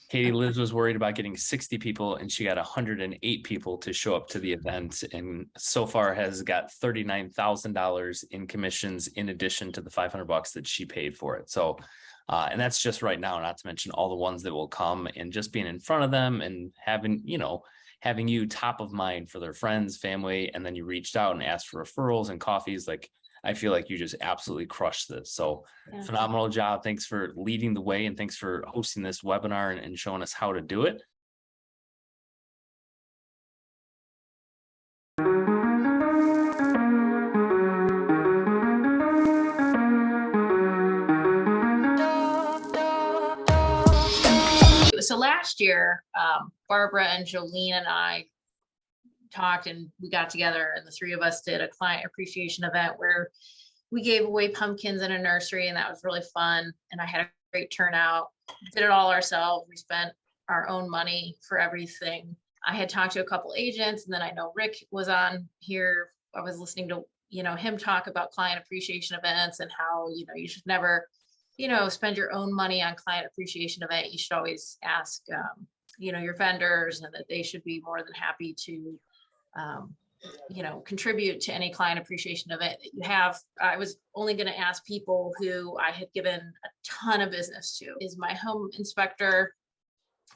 Katie, Liz was worried about getting 60 people and she got 108 people to show up to the event, and so far has got $39,000 in commissions in addition to the $500 that she paid for it. So, and that's just right now, not to mention all the ones that will come, and just being in front of them and having you top of mind for their friends, family, and then you reached out and asked for referrals and coffees. Like, I feel like you just absolutely crushed this. So Yeah. phenomenal job. Thanks for leading the way, and thanks for hosting this webinar and showing us how to do it. So last year, Barbara and Jolene and I talked, and we got together, and the three of us did a client appreciation event where we gave away pumpkins in a nursery, and that was really fun. And I had a great turnout. Did it all ourselves. We spent our own money for everything. I had talked to a couple agents, and then I know Rick was on here. I was listening to him talk about client appreciation events and how you should never spend your own money on client appreciation event. You should always ask your vendors, and that they should be more than happy to contribute to any client appreciation event that you have. I was only going to ask people who I had given a ton of business to. Is my home inspector,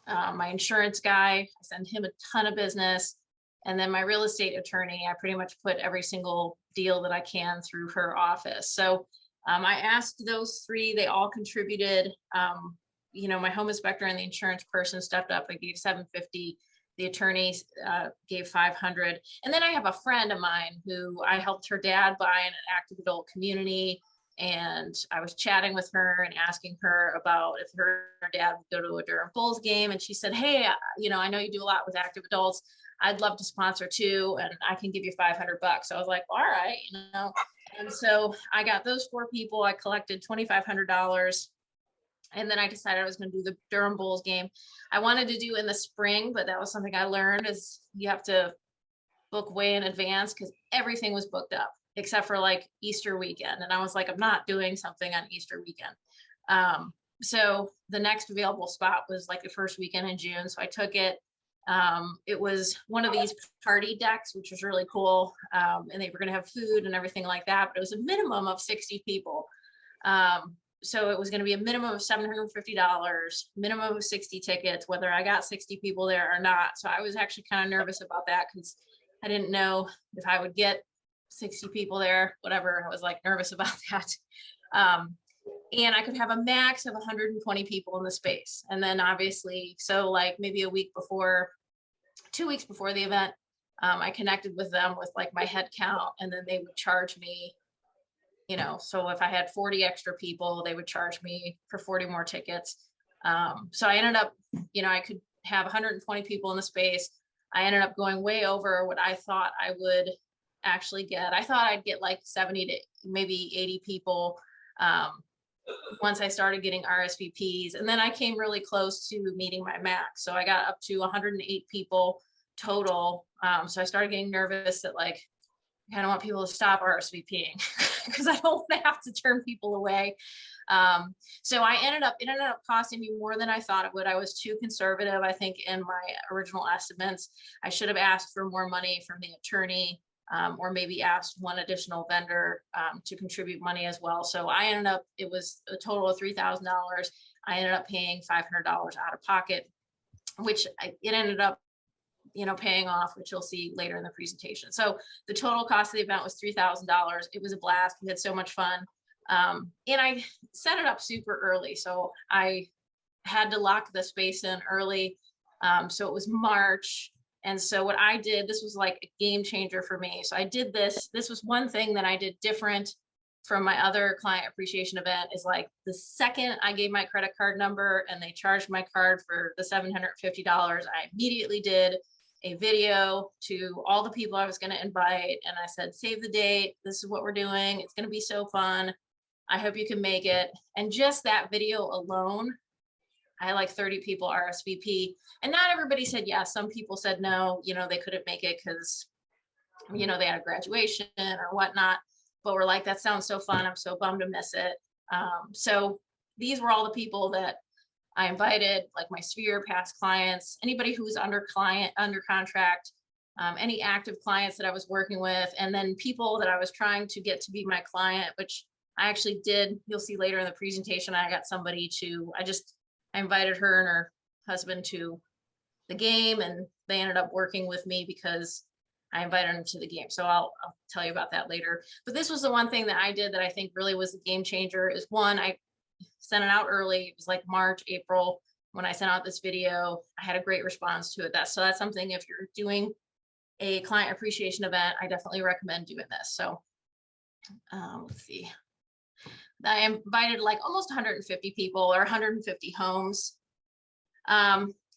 my insurance guy, I send him a ton of business. And then my real estate attorney, I pretty much put every single deal that I can through her office. So I asked those three, they all contributed. My home inspector and the insurance person stepped up. I gave $750. The attorney gave $500. And then I have a friend of mine who I helped her dad buy an active adult community. And I was chatting with her and asking her about if her dad would go to a Durham Bulls game. And she said, hey, I know you do a lot with active adults. I'd love to sponsor too, and I can give you $500. So I was like, all right, And so I got those four people. I collected $2,500. And then I decided I was going to do the Durham Bulls game. I wanted to do in the spring, but that was something I learned is you have to book way in advance because everything was booked up except for like Easter weekend. And I was like, I'm not doing something on Easter weekend. So the next available spot was like the first weekend in June. So I took it. It was one of these party decks, which was really cool. And they were going to have food and everything like that, but it was a minimum of 60 people. So it was going to be a minimum of $750, minimum of 60 tickets, whether I got 60 people there or not. So I was actually kind of nervous about that because I didn't know if I would get 60 people there, whatever. I was like nervous about that. And I could have a max of 120 people in the space. And then obviously, so like maybe 2 weeks before the event, I connected with them with like my head count, and then they would charge me, so if I had 40 extra people, they would charge me for 40 more tickets. So I ended up, I could have 120 people in the space. I ended up going way over what I thought I would actually get. I thought I'd get like 70 to maybe 80 people once I started getting RSVPs. And then I came really close to meeting my max. So I got up to 108 people total. So I started getting nervous that like, I don't want people to stop RSVPing because I don't want to have to turn people away. So it ended up costing me more than I thought it would. I was too conservative, I think, in my original estimates. I should have asked for more money from the attorney, or maybe asked one additional vendor to contribute money as well. So it was a total of $3,000. I ended up paying $500 out of pocket, which it ended up paying off, which you'll see later in the presentation. So the total cost of the event was $3,000. It was a blast. We had so much fun. And I set it up super early. So I had to lock the space in early. So it was March. And so what I did, this was like a game changer for me. So I did this. This was one thing that I did different from my other client appreciation event, is like the second I gave my credit card number and they charged my card for the $750, I immediately did a video to all the people I was going to invite. And I said, save the date. This is what we're doing. It's going to be so fun. I hope you can make it. And just that video alone, I had like 30 people RSVP, and not everybody said yes. Some people said no, they couldn't make it because, they had a graduation or whatnot, but we're like, that sounds so fun. I'm so bummed to miss it. So these were all the people that I invited like my sphere past clients, anybody who was under contract, any active clients that I was working with, and then people that I was trying to get to be my client, which I actually did. You'll see later in the presentation, I got somebody I invited her and her husband to the game, and they ended up working with me because I invited them to the game. So I'll tell you about that later. But this was the one thing that I did that I think really was a game changer is one, I sent it out early. It was like March, April, when I sent out this video. I had a great response to it. That's something, if you're doing a client appreciation event, I definitely recommend doing this. So let's see. I invited like almost 150 people or 150 homes.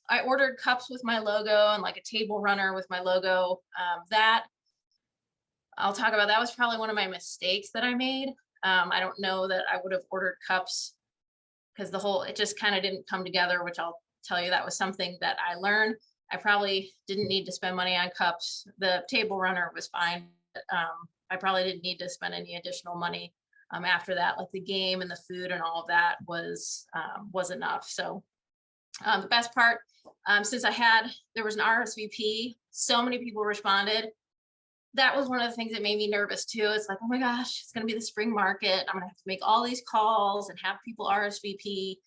I ordered cups with my logo and like a table runner with my logo. That I'll talk about. That was probably one of my mistakes that I made. I don't know that I would have ordered cups because it just kind of didn't come together, which I'll tell you, that was something that I learned. I probably didn't need to spend money on cups. The table runner was fine. But, I probably didn't need to spend any additional money after that. Like the game and the food and all of that was enough. So the best part, since there was an RSVP, so many people responded. That was one of the things that made me nervous too. It's like, oh my gosh, it's going to be the spring market. I'm going to have to make all these calls and have people RSVP.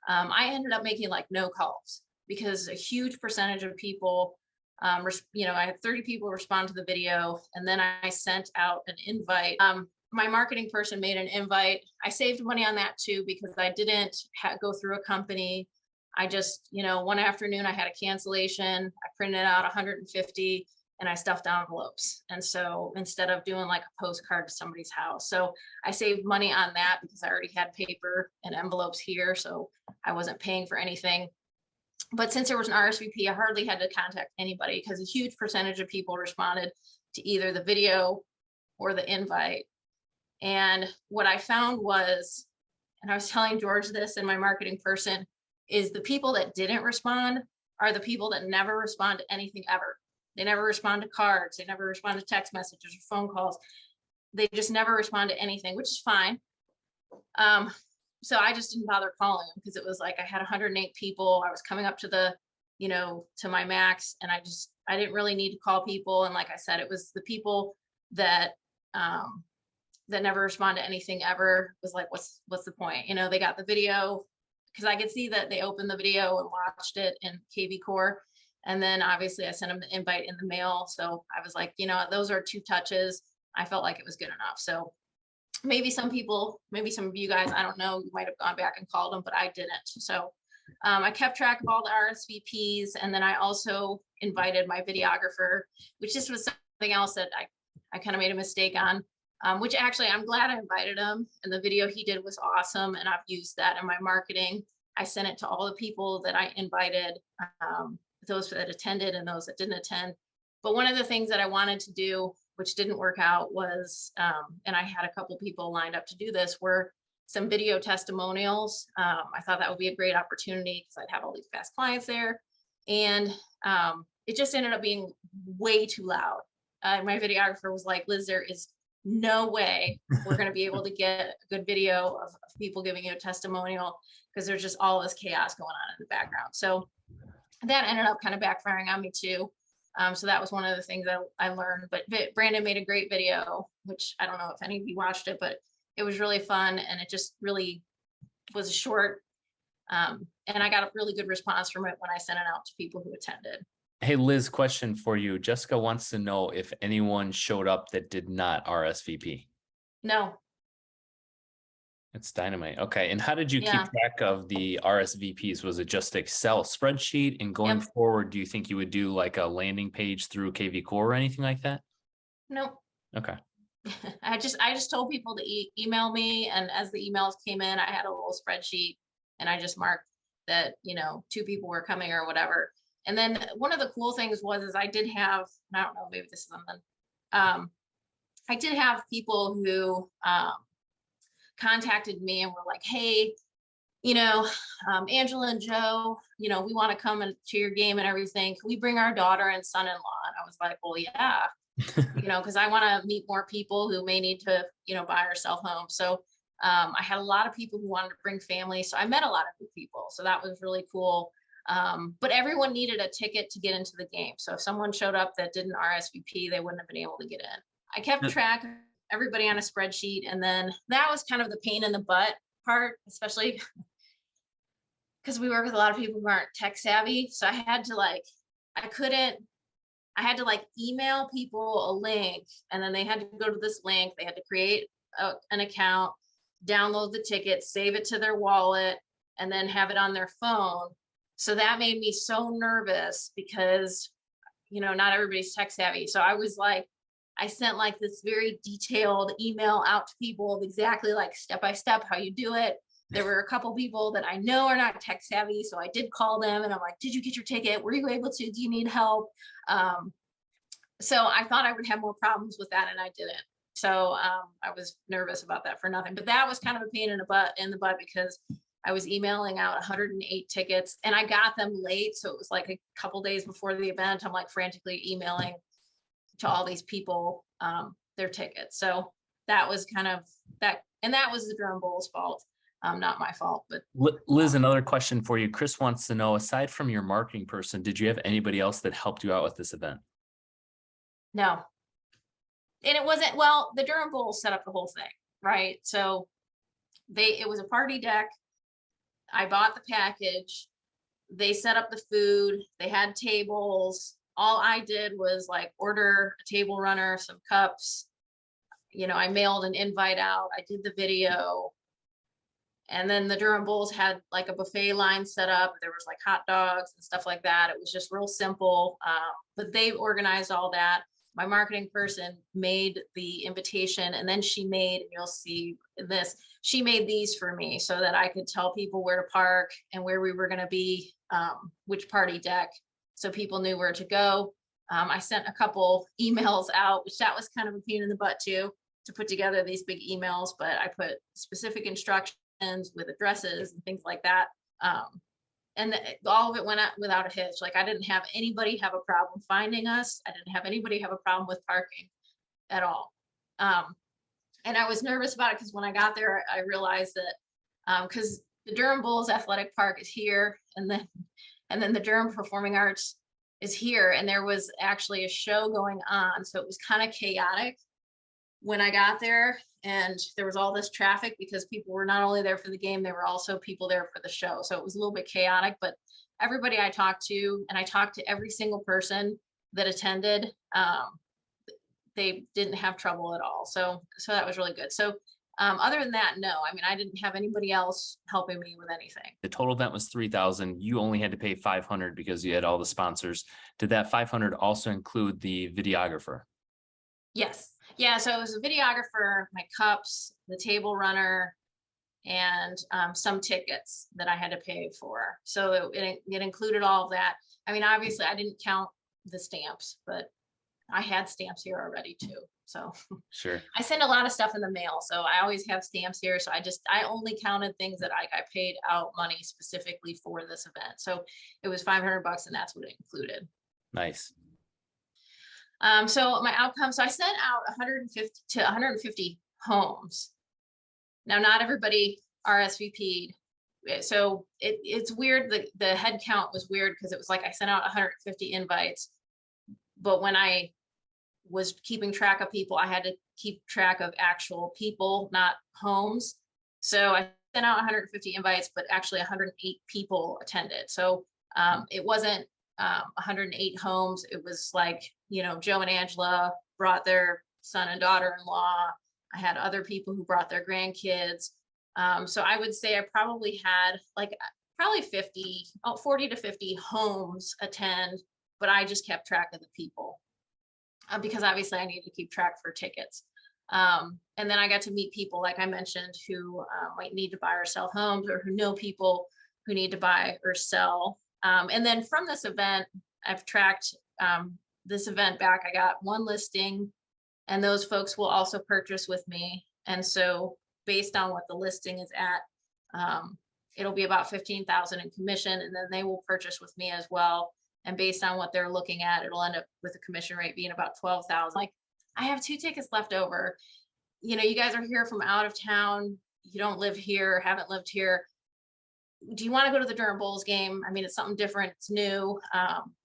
I ended up making like no calls because a huge percentage of people, I had 30 people respond to the video, and then I sent out an invite. My marketing person made an invite. I saved money on that too, because I didn't go through a company. I just, one afternoon I had a cancellation. I printed out 150 and I stuffed envelopes. And so instead of doing like a postcard to somebody's house, so I saved money on that because I already had paper and envelopes here. So I wasn't paying for anything. But since there was an RSVP, I hardly had to contact anybody because a huge percentage of people responded to either the video or the invite. And what I found was, and I was telling George this and my marketing person, is the people that didn't respond are the people that never respond to anything ever. They never respond to cards. They never respond to text messages or phone calls. They just never respond to anything, which is fine. So I just didn't bother calling them because it was like I had 108 people. I was coming up to to my max, and I didn't really need to call people. And like I said, it was the people that never respond to anything ever. Was like, what's the point? They got the video because I could see that they opened the video and watched it in KV Core. And then obviously I sent them the invite in the mail. So I was like, those are 2 touches. I felt like it was good enough. So maybe some of you guys, I don't know, you might've gone back and called them, but I didn't. So I kept track of all the RSVPs. And then I also invited my videographer, which just was something else that I kind of made a mistake on, which actually I'm glad I invited him. And the video he did was awesome. And I've used that in my marketing. I sent it to all the people that I invited, those that attended and those that didn't attend. But one of the things that I wanted to do, which didn't work out, was, and I had a couple people lined up to do this, were some video testimonials. I thought that would be a great opportunity because I'd have all these past clients there. And it just ended up being way too loud. My videographer was like, Liz, there is no way we're going to be able to get a good video of people giving you a testimonial because there's just all this chaos going on in the background. So that ended up kind of backfiring on me too. So that was one of the things I learned. But Brandon made a great video, which I don't know if any of you watched it, but it was really fun. And it just really was short. And I got a really good response from it when I sent it out to people who attended. Hey, Liz, question for you. Jessica wants to know if anyone showed up that did not RSVP. No. It's dynamite. Okay. And how did you keep Yeah. track of the RSVPs? Was it just Excel spreadsheet? And going Yep. forward, do you think you would do like a landing page through KV Core or anything like that? Nope. Okay. I just told people to email me, and as the emails came in, I had a little spreadsheet, and I just marked that 2 people were coming or whatever. And then one of the cool things was I did have, I don't know, maybe this is something. I did have people who contacted me and were like, hey, Angela and Joe, we want to come to your game and everything. Can we bring our daughter and son-in-law? And I was like, well, yeah, because I want to meet more people who may need to, buy or sell homes. So I had a lot of people who wanted to bring family. So I met a lot of new people. So that was really cool. But everyone needed a ticket to get into the game. So if someone showed up that didn't RSVP, they wouldn't have been able to get in. I kept track of everybody on a spreadsheet. And then that was kind of the pain in the butt part, especially because we work with a lot of people who aren't tech savvy. So I had to email people a link, and then they had to go to this link. They had to create an account, download the ticket, save it to their wallet, and then have it on their phone. So that made me so nervous because, not everybody's tech savvy. So I sent like this very detailed email out to people of exactly like step by step how you do it. There were a couple people that I know are not tech savvy. So I did call them and I'm like, did you get your ticket? Were you able to? Do you need help? So I thought I would have more problems with that, and I didn't. So I was nervous about that for nothing. But that was kind of a pain in the butt because I was emailing out 108 tickets, and I got them late. So it was like a couple days before the event. I'm like frantically emailing to all these people their tickets. So that was kind of that, and that was the Durham Bulls' fault, not my fault. But Liz, another question for you. Chris wants to know, aside from your marketing person, did you have anybody else that helped you out with this event? No. And it wasn't, well, the Durham Bulls set up the whole thing, right? So it was a party deck. I bought the package. They set up the food. They had tables. All I did was like order a table runner, some cups. I mailed an invite out. I did the video. And then the Durham Bulls had like a buffet line set up. There was like hot dogs and stuff like that. It was just real simple. But they organized all that. My marketing person made the invitation, and then she made, and you'll see this, she made these for me so that I could tell people where to park and where we were going to be, which party deck, so people knew where to go. I sent a couple emails out, which that was kind of a pain in the butt too, to put together these big emails, but I put specific instructions with addresses and things like that. And all of it went out without a hitch. Like I didn't have anybody have a problem finding us. I didn't have anybody have a problem with parking at all. And I was nervous about it because when I got there, I realized that because the Durham Bulls Athletic Park is here, and then the Durham Performing Arts is here, and there was actually a show going on, so it was kind of chaotic when I got there, and there was all this traffic because people were not only there for the game, they were also people there for the show. So it was a little bit chaotic, but everybody I talked to, and I talked to every single person that attended, they didn't have trouble at all. So that was really good. So other than that, no, I mean, I didn't have anybody else helping me with anything. The total event was $3,000. You only had to pay $500 because you had all the sponsors. Did that $500 also include the videographer? Yes. Yeah. So it was a videographer, my cups, the table runner, and some tickets that I had to pay for. So it included all of that. I mean, obviously I didn't count the stamps, but I had stamps here already too. So sure. I send a lot of stuff in the mail, so I always have stamps here. So I only counted things that I paid out money specifically for this event. So it was $500, and that's what it included. Nice. So my outcome, so I sent out 150 homes. Now, not everybody RSVP'd. So it's weird. The head count was weird because it was like I sent out 150 invites, but when I was keeping track of people, I had to keep track of actual people, not homes. So I sent out 150 invites, but actually 108 people attended. So it wasn't 108 homes. It was like, Joe and Angela brought their son and daughter-in-law. I had other people who brought their grandkids. So I would say I probably had probably 40 to 50 homes attend, but I just kept track of the people because obviously I need to keep track for tickets. And then I got to meet people, like I mentioned, who might need to buy or sell homes, or who know people who need to buy or sell. And then from this event, I've tracked this event back. I got one listing, and those folks will also purchase with me. And so based on what the listing is at, it'll be about $15,000 in commission, and then they will purchase with me as well. And based on what they're looking at, it'll end up with a commission rate being about $12,000. Like, I have 2 tickets left over. You guys are here from out of town. you don't live here, haven't lived here. Do you want to go to the Durham Bulls game? I mean, it's something different. It's new.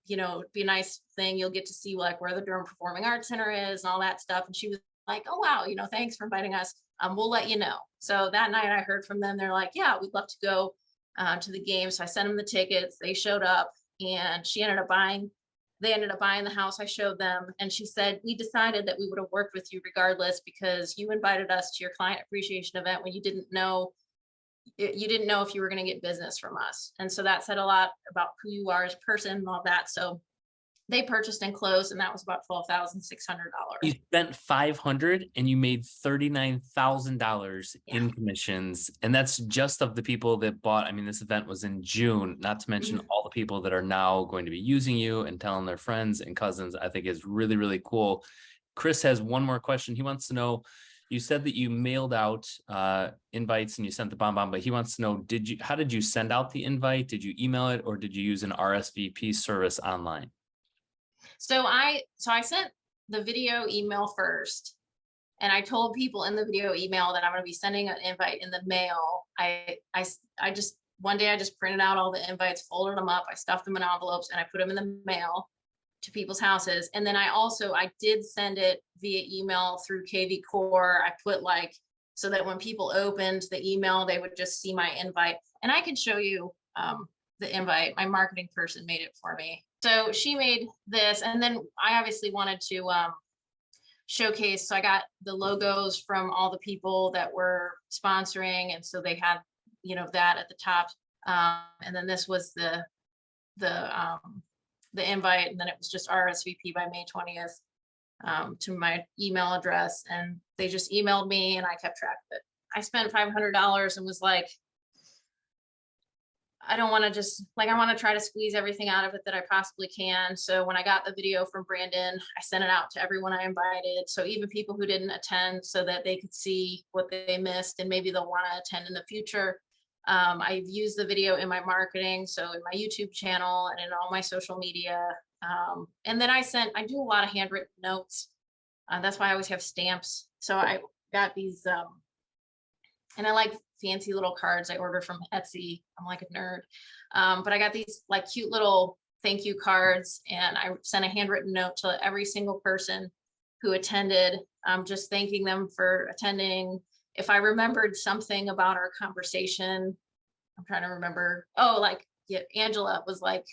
It'd be a nice thing. You'll get to see like where the Durham Performing Arts Center is and all that stuff. And she was like, oh, wow, thanks for inviting us. We'll let you know. So that night I heard from them. They're like, yeah, we'd love to go to the game. So I sent them the tickets. They showed up and they ended up buying the house I showed them. And she said, we decided that we would have worked with you regardless because you invited us to your client appreciation event when you didn't know if you were going to get business from us. And so that said a lot about who you are as a person and all that. So they purchased and closed, and that was about $12,600. You spent $500 and you made $39,000 Yeah. in commissions. And that's just of the people that bought. I mean, this event was in June, not to mention all the people that are now going to be using you and telling their friends and cousins. I think is really, really cool. Chris has one more question. He wants to know, you said that you mailed out invites and you sent the bomb, but he wants to know, how did you send out the invite? Did you email it or did you use an RSVP service online? So I sent the video email first, and I told people in the video email that I'm going to be sending an invite in the mail. I just one day I just printed out all the invites, folded them up, I stuffed them in envelopes, and I put them in the mail to people's houses. And then I did send it via email through KV Core. I put so that when people opened the email, they would just see my invite. And I can show you the invite. My marketing person made it for me. So she made this, and then I obviously wanted to showcase. So I got the logos from all the people that were sponsoring, and so they had, that at the top. And then this was the invite, and then it was just RSVP by May 20th to my email address, and they just emailed me, and I kept track of it. I spent $500 and was like, I don't want to I want to try to squeeze everything out of it that I possibly can. So when I got the video from Brandon, I sent it out to everyone I invited. So even people who didn't attend, so that they could see what they missed and maybe they'll want to attend in the future. I've used the video in my marketing, so in my YouTube channel and in all my social media. And then I do a lot of handwritten notes. That's why I always have stamps. So I got these, and I like fancy little cards I order from Etsy. I'm like a nerd. But I got these cute little thank you cards, and I sent a handwritten note to every single person who attended, just thanking them for attending. If I remembered something about our conversation, I'm trying to remember. Angela was like,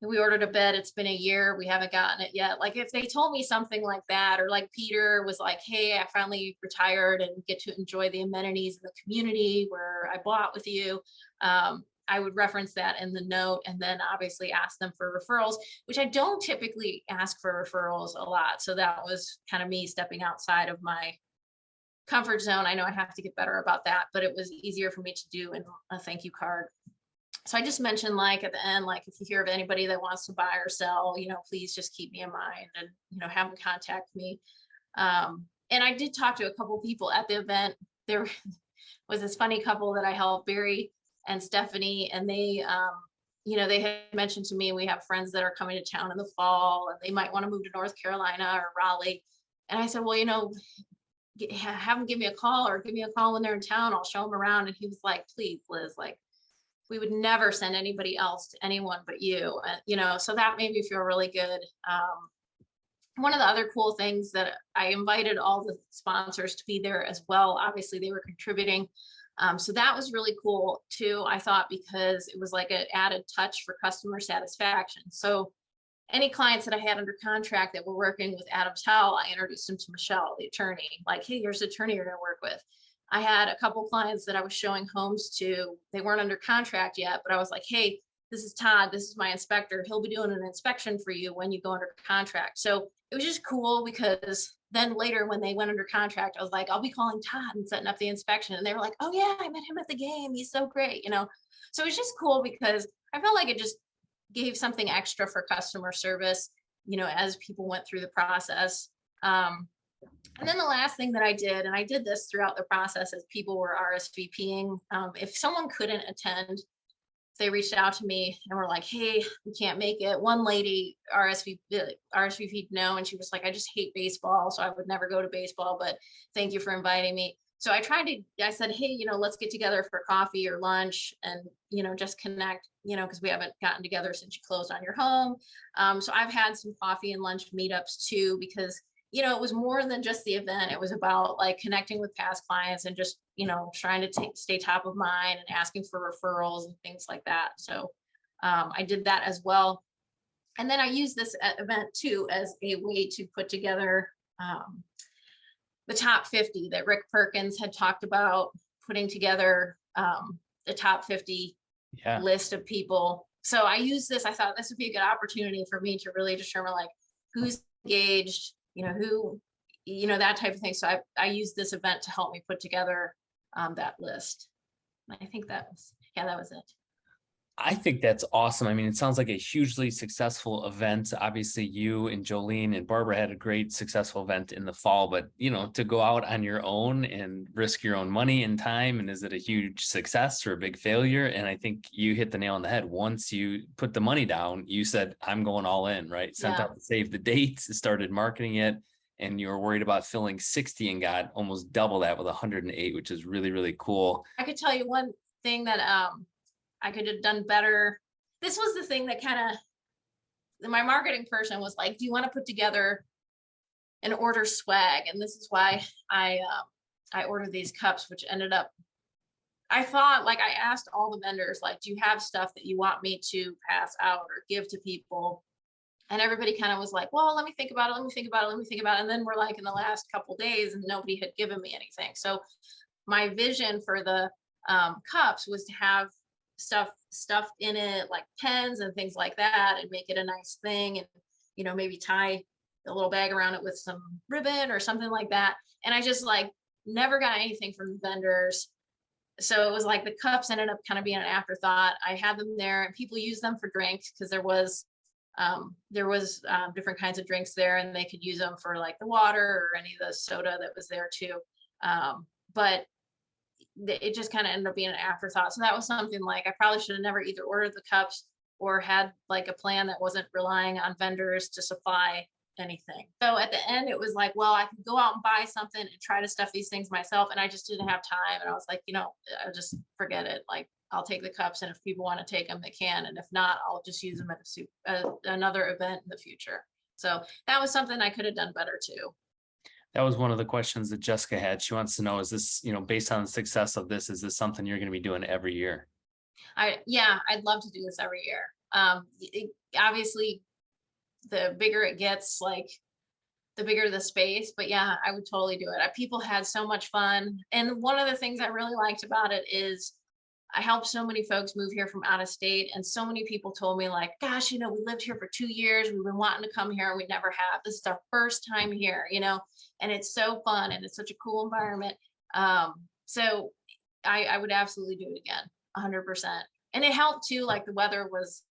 we ordered a bed. It's been a year. We haven't gotten it yet. If they told me something like that, or Peter was like, hey, I finally retired and get to enjoy the amenities of the community where I bought with you. I would reference that in the note, and then obviously ask them for referrals, which I don't typically ask for referrals a lot. So that was kind of me stepping outside of my comfort zone. I know I have to get better about that, but it was easier for me to do in a thank you card. So I just mentioned at the end, if you hear of anybody that wants to buy or sell, please just keep me in mind and, have them contact me. And I did talk to a couple people at the event. There was this funny couple that I helped, Barry and Stephanie, and they, they had mentioned to me, we have friends that are coming to town in the fall and they might want to move to North Carolina or Raleigh. And I said, well, have them give me a call when they're in town. I'll show them around. And he was like, please, Liz, we would never send anybody else to anyone but you. So that made me feel really good. One of the other cool things that I invited all the sponsors to be there as well. Obviously they were contributing. So that was really cool too, I thought, because it was an added touch for customer satisfaction. So any clients that I had under contract that were working with Adams Howell, I introduced them to Michelle, the attorney, hey, here's the attorney you're going to work with. I had a couple clients that I was showing homes to. They weren't under contract yet, but I was like, hey, this is Todd. This is my inspector. He'll be doing an inspection for you when you go under contract. So it was just cool, because then later when they went under contract, I was like, I'll be calling Todd and setting up the inspection. And they were like, oh yeah, I met him at the game. He's so great. So it was just cool, because I felt like it just gave something extra for customer service, as people went through the process. And then the last thing that I did, and I did this throughout the process as people were RSVPing, if someone couldn't attend, they reached out to me and were like, hey, we can't make it. One lady RSVP'd no, and she was like, I just hate baseball, so I would never go to baseball, but thank you for inviting me. So I said, hey, let's get together for coffee or lunch and, just connect, because we haven't gotten together since you closed on your home. So I've had some coffee and lunch meetups too, because, it was more than just the event. It was about like connecting with past clients and just, trying to stay top of mind and asking for referrals and things like that. So I did that as well. And then I used this event too as a way to put together the top 50 that Rick Perkins had talked about, putting together the top 50 Yeah. list of people. So I used this, I thought this would be a good opportunity for me to really determine like who's engaged, who, that type of thing. So I used this event to help me put together that list. And I think that was it. I think that's awesome. I mean, it sounds like a hugely successful event. Obviously, you and Jolene and Barbara had a great successful event in the fall, but to go out on your own and risk your own money and time, and is it a huge success or a big failure? And I think you hit the nail on the head. Once you put the money down, you said, I'm going all in, right? Sent out the save the dates, started marketing it, and you were worried about filling 60 and got almost double that with 108, which is really, really cool. I could tell you one thing that I could have done better. This was the thing that kind of, my marketing person was like, do you want to put together an order swag? And this is why I ordered these cups, which ended up, I thought, like, I asked all the vendors, like, do you have stuff that you want me to pass out or give to people? And everybody kind of was like, well, let me think about it. Let me think about it. Let me think about it. And then we're like in the last couple days and nobody had given me anything. So my vision for the cups was to have stuff stuffed in it, like pens and things like that, and make it a nice thing, and maybe tie a little bag around it with some ribbon or something like that. And I just like never got anything from the vendors, so it was like the cups ended up kind of being an afterthought. I had them there and people use them for drinks because there was different kinds of drinks there, and they could use them for like the water or any of the soda that was there too. But it just kind of ended up being an afterthought. So that was something like I probably should have never either ordered the cups or had like a plan that wasn't relying on vendors to supply anything. So at the end, it was like, well, I could go out and buy something and try to stuff these things myself. And I just didn't have time. And I was like, I'll just forget it. Like, I'll take the cups, and if people want to take them, they can. And if not, I'll just use them at another event in the future. So that was something I could have done better too. That was one of the questions that Jessica had. She wants to know, is this, based on the success of this, is this something you're going to be doing every year? I'd love to do this every year. Obviously, the bigger it gets, like the bigger the space, but yeah, I would totally do it. People had so much fun. And one of the things I really liked about it is I helped so many folks move here from out of state. And so many people told me like, gosh, we lived here for 2 years. We've been wanting to come here and we never have. This is our first time here, and it's so fun and it's such a cool environment. So I would absolutely do it again, 100%. And it helped too. Like the weather was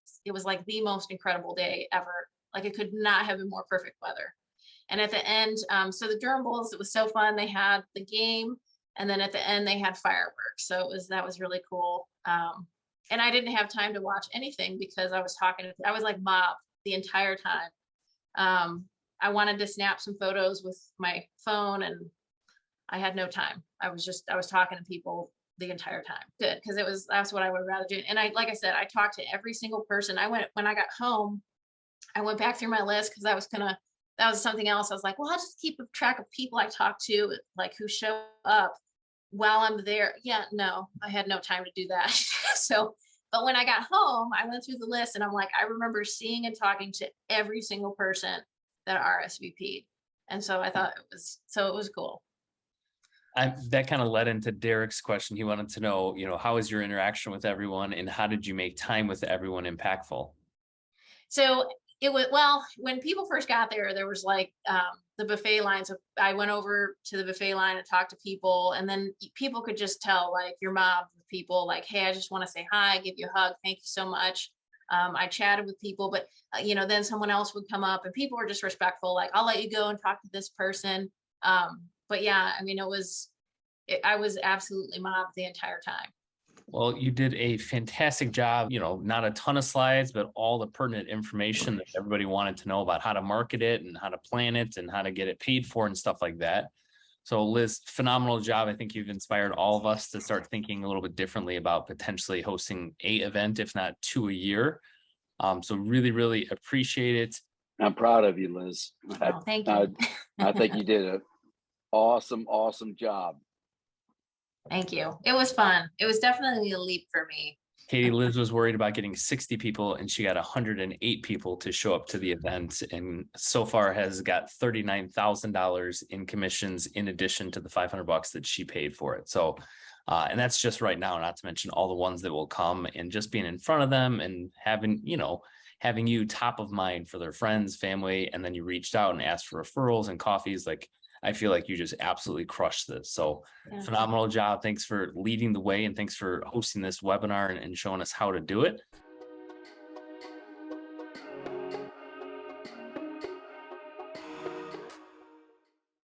like the most incredible day ever. Like it could not have been more perfect weather. And at the end, so the Durham Bulls, it was so fun. They had the game. And then at the end, they had fireworks. So that was really cool. And I didn't have time to watch anything because I was like mobbed the entire time. I wanted to snap some photos with my phone and I had no time. I was talking to people the entire time. Good. Cause that's what I would rather do. And like I said, I talked to every single person. When I got home, I went back through my list because that was something else. I was like, well, I'll just keep a track of people I talked to, like who show up while I'm there. Yeah, no, I had no time to do that. But when I got home, I went through the list and I'm like, I remember seeing and talking to every single person that RSVP'd. And so I thought it was cool. That kind of led into Derek's question. He wanted to know, how is your interaction with everyone and how did you make time with everyone impactful? So it was, well, when people first got there was like the buffet line. So I went over to the buffet line and talked to people, and then people could just tell like you're mobbed with people like, hey, I just want to say hi, give you a hug. Thank you so much. I chatted with people, but then someone else would come up and people were just respectful. Like, I'll let you go and talk to this person. But yeah, I mean, I was absolutely mobbed the entire time. Well, you did a fantastic job, not a ton of slides, but all the pertinent information that everybody wanted to know about how to market it and how to plan it and how to get it paid for and stuff like that. So Liz, phenomenal job. I think you've inspired all of us to start thinking a little bit differently about potentially hosting a event, if not two a year. So really, really appreciate it. I'm proud of you, Liz. Oh, thank I, you. I think you did an awesome job. Thank you. It was fun. It was definitely a leap for me. Katie, Liz was worried about getting 60 people and she got 108 people to show up to the event, and so far has got $39,000 in commissions in addition to the $500 that she paid for it. So, and that's just right now, not to mention all the ones that will come, and just being in front of them and having, having you top of mind for their friends, family, and then you reached out and asked for referrals and coffees. Like, I feel like you just absolutely crushed this. So Yeah. phenomenal job. Thanks for leading the way, and thanks for hosting this webinar and showing us how to do it.